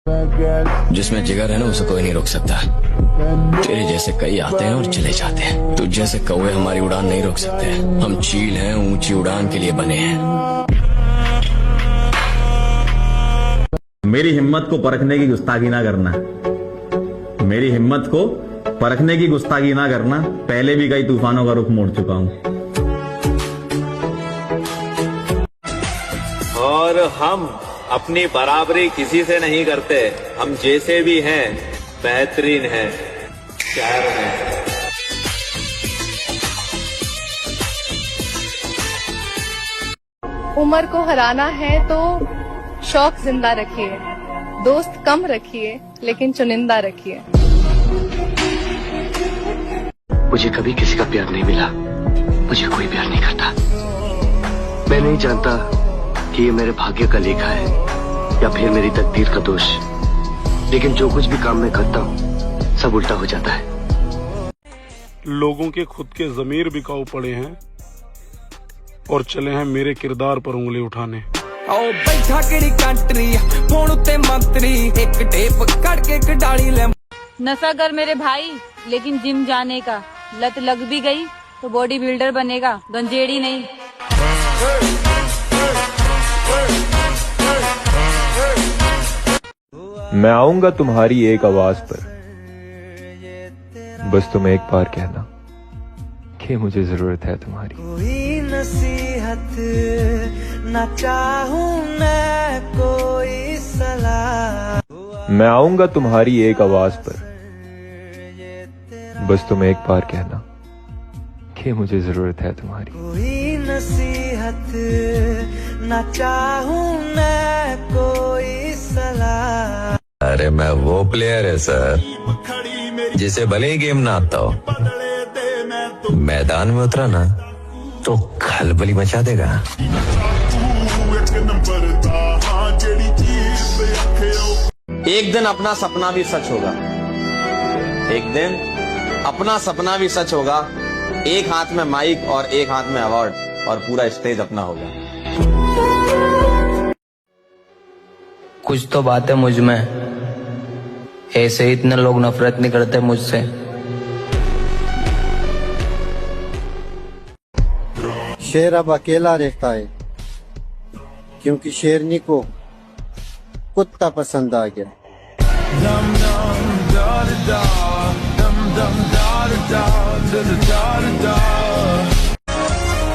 जिसमें जिगर है ना उसे कोई नहीं रोक सकता। तेरे जैसे कई आते हैं और चले जाते हैं, तुझ जैसे कौवे हमारी उड़ान नहीं रोक सकते। हम चील हैं, ऊंची उड़ान के लिए बने हैं। मेरी हिम्मत को परखने की गुस्ताखी ना करना, मेरी हिम्मत को परखने की गुस्ताखी ना करना। पहले भी कई तूफानों का रुख मोड़ चुका हूं। और हम अपनी बराबरी किसी से नहीं करते। हम जैसे भी हैं बेहतरीन हैं शहर में। उम्र को हराना है तो शौक जिंदा रखिए, दोस्त कम रखिए लेकिन चुनिंदा रखिए। मुझे कभी किसी का प्यार नहीं मिला, मुझे कोई प्यार नहीं करता। मैं नहीं जानता कि ये मेरे भाग्य का लेखा है या फिर मेरी तकदीर का दोष, लेकिन जो कुछ भी काम मैं करता हूँ सब उल्टा हो जाता है। लोगों के खुद के ज़मीर बिकाऊ पड़े हैं और चले हैं मेरे किरदार पर उंगली उठाने। आओ बैठा केड़ी कंट्री फोन उत्ते मंत्री एक टेप कड़के कडाली ले। नशा कर मेरे भाई, लेकिन जिम जाने का लत लग भी गई तो बॉडी बिल्डर बनेगा, गंजेड़ी नहीं। मैं आऊंगा तुम्हारी एक आवाज पर, बस तुम एक बार कहना कि मुझे जरूरत है तुम्हारी। कोई नसीहत ना चाहूं मैं कोई सलाह। मैं आऊंगा तुम्हारी एक आवाज पर, बस तुम एक बार कहना कि मुझे जरूरत है तुम्हारी। कोई नसीहत ना चाहूं मैं कोई सलाह। अरे मैं वो प्लेयर है सर जिसे भले ही गेम ना आता हो, मैदान में उतरा ना तो खलबली मचा देगा। एक दिन अपना सपना भी सच होगा, एक दिन अपना सपना भी सच होगा। एक हाथ में माइक और एक हाथ में अवार्ड और पूरा स्टेज अपना होगा। कुछ तो बात है मुझ में, ऐसे ही इतने लोग नफरत नहीं करते मुझसे। शेर अब अकेला रहता है क्योंकि शेरनी को कुत्ता पसंद आ गया।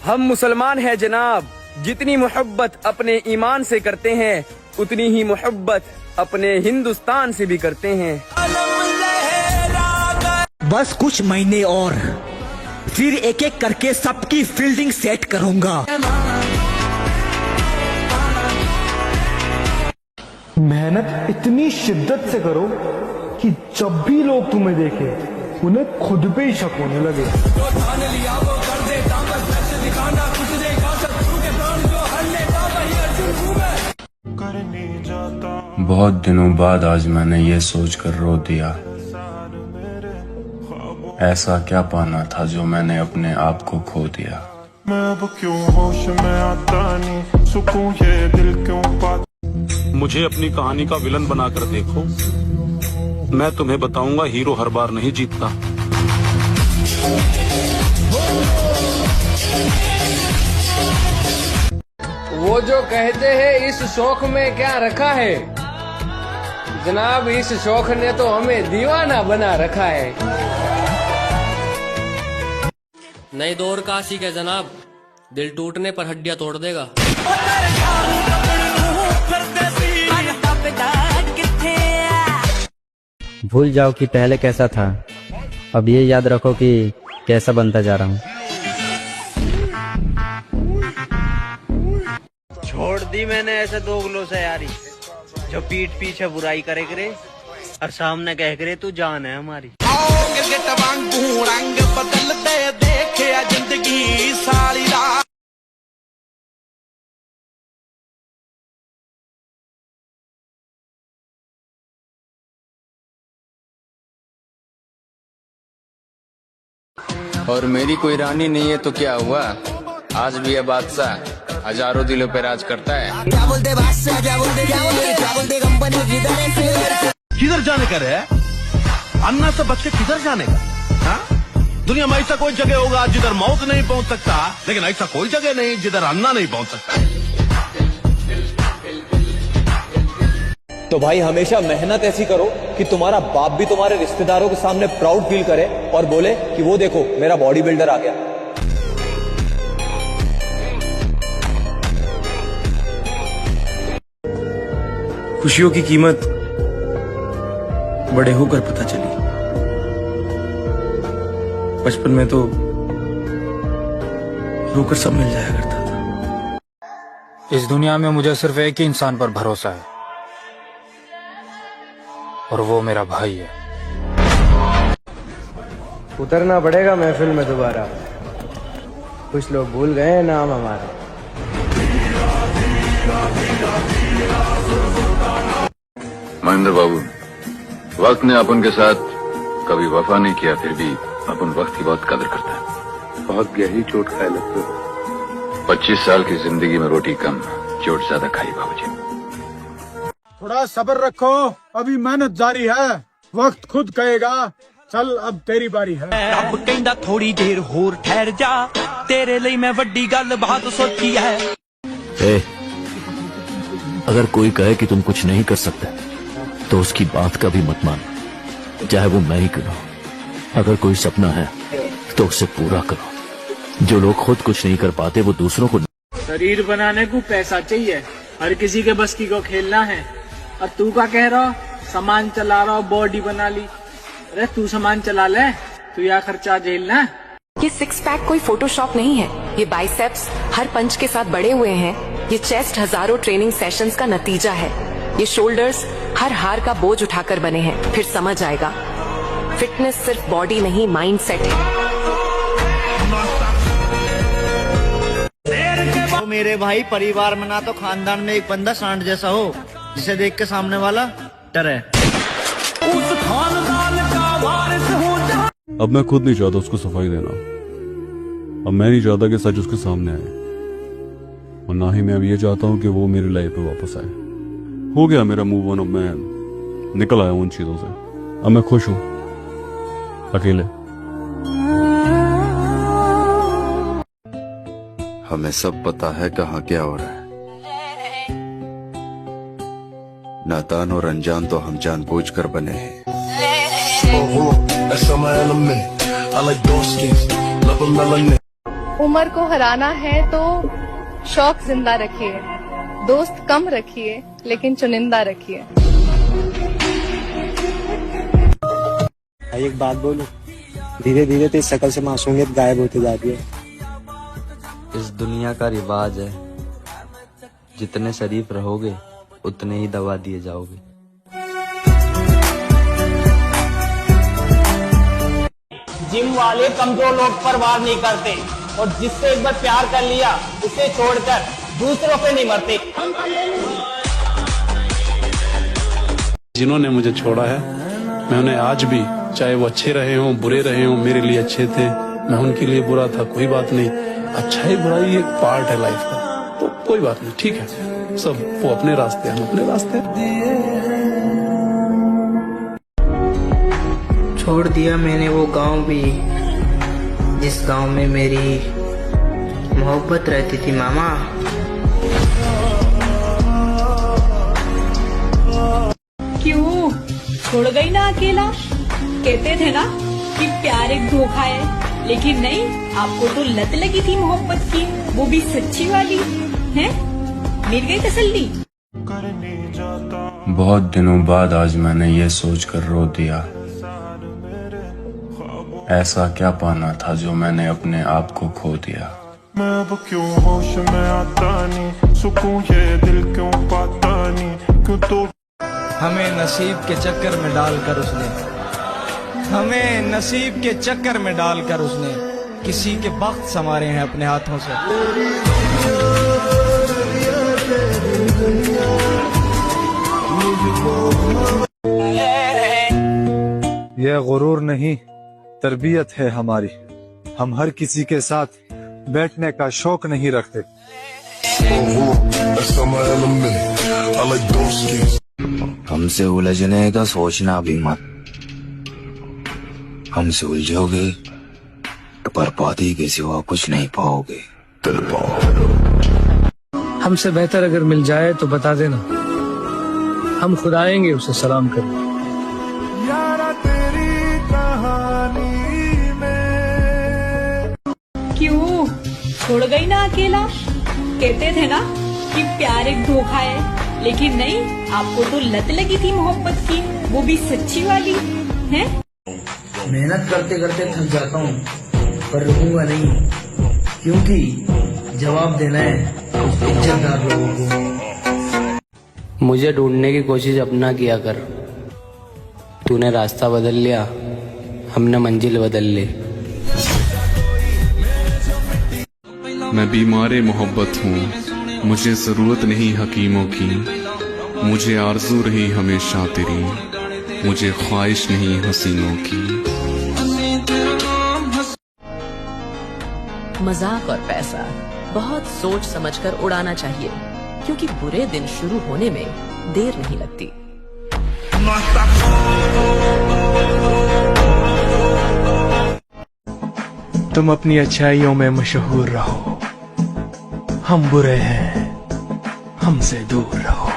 हम मुसलमान हैं जनाब, जितनी मोहब्बत अपने ईमान से करते हैं उतनी ही मोहब्बत अपने हिंदुस्तान से भी करते हैं। बस कुछ महीने और फिर एक एक करके सबकी फील्डिंग सेट करूंगा। मेहनत इतनी शिद्दत से करो कि जब भी लोग तुम्हें देखें उन्हें खुद पे ही शक होने लगे। बहुत दिनों बाद आज मैंने ये सोचकर रो दिया, ऐसा क्या पाना था जो मैंने अपने आप को खो दिया। मैं अब क्यों होश में आता नहीं, सुकून ये दिल क्यों पाता। मुझे अपनी कहानी का विलन बनाकर देखो, मैं तुम्हें बताऊंगा हीरो हर बार नहीं जीतता। वो जो कहते हैं इस शौक में क्या रखा है, जनाब इस शौक ने तो हमें दीवाना बना रखा है। नई दौर का आशिक है जनाब, दिल टूटने पर हड्डियां तोड़ देगा। भूल जाओ कि पहले कैसा था, अब ये याद रखो कि कैसा बनता जा रहा हूँ। छोड़ दी मैंने ऐसे दोगलों से यारी, जो पीठ पीछे बुराई करे करे और सामने कह करे तू जान है हमारी। रंग बदलते देखे जिंदगी सारी रात। और मेरी कोई रानी नहीं है तो क्या हुआ, आज भी है बादशाह। हजारों दिलों पे राज करता है। क्या बोलते बादशाह, क्या बोलते कंपनी किधर है? किधर जाने का रे? अन्ना से बच के किधर जाने का? हाँ? दुनिया में ऐसा कोई जगह होगा जिधर मौत नहीं पहुंच सकता, लेकिन ऐसा कोई जगह नहीं जिधर अन्ना नहीं पहुंच सकता। तो भाई हमेशा मेहनत ऐसी करो कि तुम्हारा बाप भी तुम्हारे रिश्तेदारों के सामने प्राउड फील करे और बोले कि वो देखो मेरा बॉडी बिल्डर आ गया। खुशियों की कीमत बड़े होकर पता चली। बचपन में तो रोकर सब मिल जाया करता था। इस दुनिया में मुझे सिर्फ एक ही इंसान पर भरोसा है और वो मेरा भाई है। उतरना पड़ेगा महफिल में दोबारा, कुछ लोग भूल गए हैं नाम हमारा। महेंद्र बाबू, वक्त ने अपन के साथ कभी वफा नहीं किया, फिर भी अपन वक्त की बहुत कदर करता है। बहुत गहरी चोट खाए लगते हो। 25 साल की जिंदगी में रोटी कम, चोट ज्यादा खाई बाबूजी। थोड़ा सब्र रखो, अभी मेहनत जारी है, वक्त खुद कहेगा। चल अब तेरी बारी है। रब कहंदा थोड़ी देर होर ठहर जा, तेरे लिए मैं वड्डी गल बात सोची है। अगर कोई कहे कि तुम कुछ नहीं कर सकते तो उसकी बात का भी मत मान, चाहे वो मैं ही करूं। अगर कोई सपना है तो उसे पूरा करो। जो लोग खुद कुछ नहीं कर पाते वो दूसरों को। शरीर बनाने को पैसा चाहिए, हर किसी के बस की को खेलना है। और तू क्या कह रहा, सामान चला रहा, बॉडी बना ली। अरे तू सामान चला ले, तू यहाँ खर्चा झेलना। ये सिक्स पैक कोई फोटोशॉप नहीं है, ये बाइसेप्स हर पंच के साथ बड़े हुए हैं। ये चेस्ट हजारों ट्रेनिंग सेशंस का नतीजा है। ये शोल्डर्स हर हार का बोझ उठाकर बने हैं। फिर समझ आएगा, फिटनेस सिर्फ बॉडी नहीं माइंड सेट है। तो मेरे भाई, परिवार में ना तो खानदान में एक बंदा सांड जैसा हो जिसे देख के सामने वाला डरे। उस खानदान का वारिस हूं। अब मैं खुद नहीं चाहता उसको सफाई देना। अब मैं नहीं चाहता कि सच उसके सामने आए, और ना ही मैं अब ये चाहता हूँ कि वो मेरी लाइफ में वापस आए। हो गया मेरा मूव ऑन, अब मैं निकल आया उन चीजों से। अब मैं खुश हूँ अकेले। हमें सब पता है कहाँ क्या हो रहा है। नादान और अनजान तो हम जानबूझकर बने हैं। उम्र को हराना है तो शौक जिंदा रखिए, दोस्त कम रखिए लेकिन चुनिंदा रखिए। एक बात बोलूं, धीरे धीरे तो शकल से मासूमियत गायब होती जा रही है। इस दुनिया का रिवाज है, जितने शरीफ रहोगे उतने ही दबा दिए जाओगे। जिम वाले कमजोर लोग पर वार नहीं करते, और जिससे एक बार प्यार कर लिया उसे छोड़कर दूसरों पे नहीं मरते। जिन्होंने मुझे छोड़ा है, मैं उन्हें आज भी, चाहे वो अच्छे रहे हों बुरे रहे हों, मेरे लिए अच्छे थे, मैं उनके लिए बुरा था, कोई बात नहीं। अच्छाई बुराई एक पार्ट है लाइफ का, तो कोई बात नहीं, ठीक है। सब वो अपने रास्ते, हम अपने रास्ते। छोड़ दिया मैंने वो गांव भी, जिस गांव में मेरी मोहब्बत रहती थी मामा। क्यों छोड़ गई ना अकेला? कहते थे ना कि प्यार एक धोखा है, लेकिन नहीं, आपको तो लत लगी थी मोहब्बत की, वो भी सच्ची वाली है। मिल गई तसल्ली। बहुत दिनों बाद आज मैंने ये सोचकर रो दिया, ऐसा क्या पाना था जो मैंने अपने आप को खो दिया। मैं अब क्यों होश में आता नहीं, सुकून ये दिल क्यों पाता नहीं, क्यों तो हमें नसीब के चक्कर में डालकर उसने, हमें नसीब के चक्कर में डालकर उसने किसी के वक्त संवारे हैं अपने हाथों से। यह गुरूर नहीं, तरबियत है हमारी। हम हर किसी के साथ बैठने का शौक नहीं रखते। हमसे उलझने का सोचना भी मत, हमसे उलझोगे तो बर्बादी के सिवा कुछ नहीं पाओगे। हमसे बेहतर अगर मिल जाए तो बता देना, हम खुद आएंगे उसे सलाम करने। क्यों छोड़ गई ना अकेला? कहते थे ना कि प्यार एक धोखा है, लेकिन नहीं, आपको तो लत लगी थी मोहब्बत की, वो भी सच्ची वाली है। मेहनत करते करते थक जाता हूँ, पर रुकूंगा नहीं, क्योंकि जवाब देना है इज्जतदार लोगों को। मुझे ढूंढने की कोशिश अपना किया कर, तूने रास्ता बदल लिया, हमने मंजिल बदल ली। मैं बीमारे मोहब्बत हूँ, मुझे जरूरत नहीं हकीमों की, मुझे आरज़ू रही हमेशा तेरी, मुझे ख्वाहिश नहीं हसीनों की। मजाक और पैसा बहुत सोच समझकर उड़ाना चाहिए, क्योंकि बुरे दिन शुरू होने में देर नहीं लगती। तुम अपनी अच्छाइयों में मशहूर रहो, हम बुरे हैं, हमसे दूर रहो।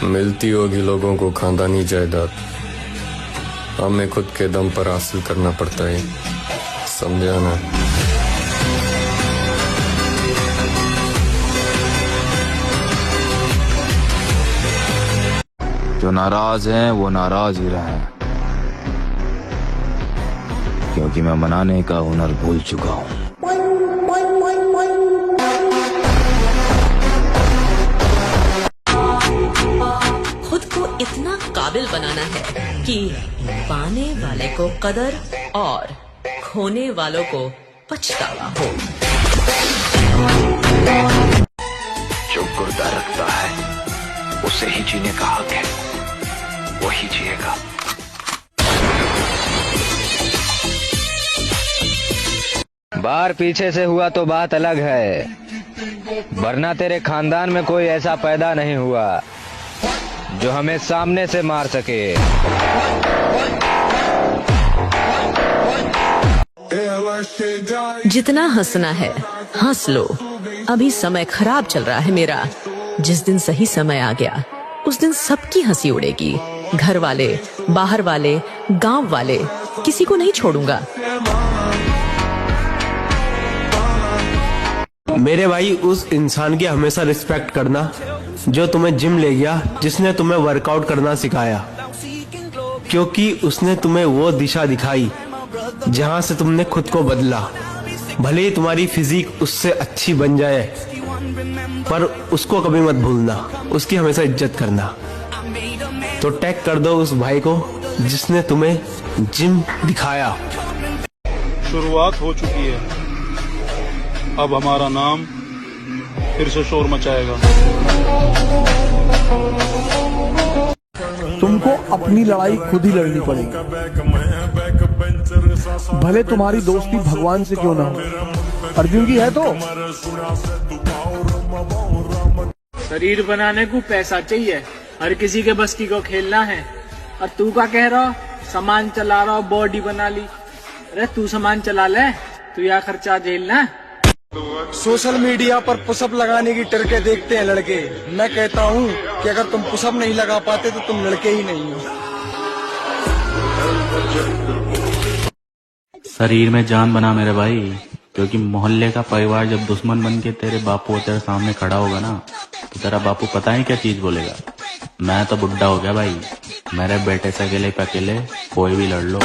मिलती होगी लोगों को खानदानी जायदाद, हमें खुद के दम पर हासिल करना पड़ता है, समझा ना। जो नाराज हैं वो नाराज ही रहें, क्योंकि मैं मनाने का हुनर भूल चुका हूँ। खुद को इतना काबिल बनाना है कि पाने वाले को कदर और खोने वालों को पछतावा हो। जो गुर्दा रखता है उसे ही जीने का हक है, वही जिएगा। बार पीछे से हुआ तो बात अलग है, वरना तेरे खानदान में कोई ऐसा पैदा नहीं हुआ जो हमें सामने से मार सके। जितना हंसना है हंस लो, अभी समय खराब चल रहा है मेरा। जिस दिन सही समय आ गया उस दिन सबकी हंसी उड़ेगी, घर वाले, बाहर वाले, गांव वाले, किसी को नहीं छोड़ूंगा। मेरे भाई, उस इंसान की हमेशा रिस्पेक्ट करना जो तुम्हें जिम ले गया, जिसने तुम्हें वर्कआउट करना सिखाया, क्योंकि उसने तुम्हें वो दिशा दिखाई जहां से तुमने खुद को बदला। भले ही तुम्हारी फिजिक उससे अच्छी बन जाए, पर उसको कभी मत भूलना, उसकी हमेशा इज्जत करना। तो टैग कर दो उस भाई को जिसने तुम्हें जिम दिखाया। शुरुआत हो चुकी है, अब हमारा नाम फिर से शोर मचाएगा। तुमको अपनी लड़ाई खुद ही लड़नी पड़ेगी, भले तुम्हारी दोस्ती भगवान से क्यों ना हो। अर्जुन की है तो। शरीर बनाने को पैसा चाहिए, हर किसी के बस की को खेलना है। और तू क्या कह रहा, सामान चला रहा, बॉडी बना ली। अरे तू सामान चला ले, तू यहाँ खर्चा झेलना। सोशल मीडिया पर पुशअप लगाने की टरके देखते हैं लड़के। मैं कहता हूँ कि अगर तुम पुशअप नहीं लगा पाते तो तुम लड़के ही नहीं हो। शरीर में जान बना मेरे भाई, क्योंकि मोहल्ले का परिवार जब दुश्मन बन के तेरे बापू तेरे सामने खड़ा होगा ना, तो तेरा बापू पता है क्या चीज बोलेगा। मैं तो बुढ़ा हो गया भाई, मेरे बेटे से अकेले पे अकेले कोई भी लड़ लो।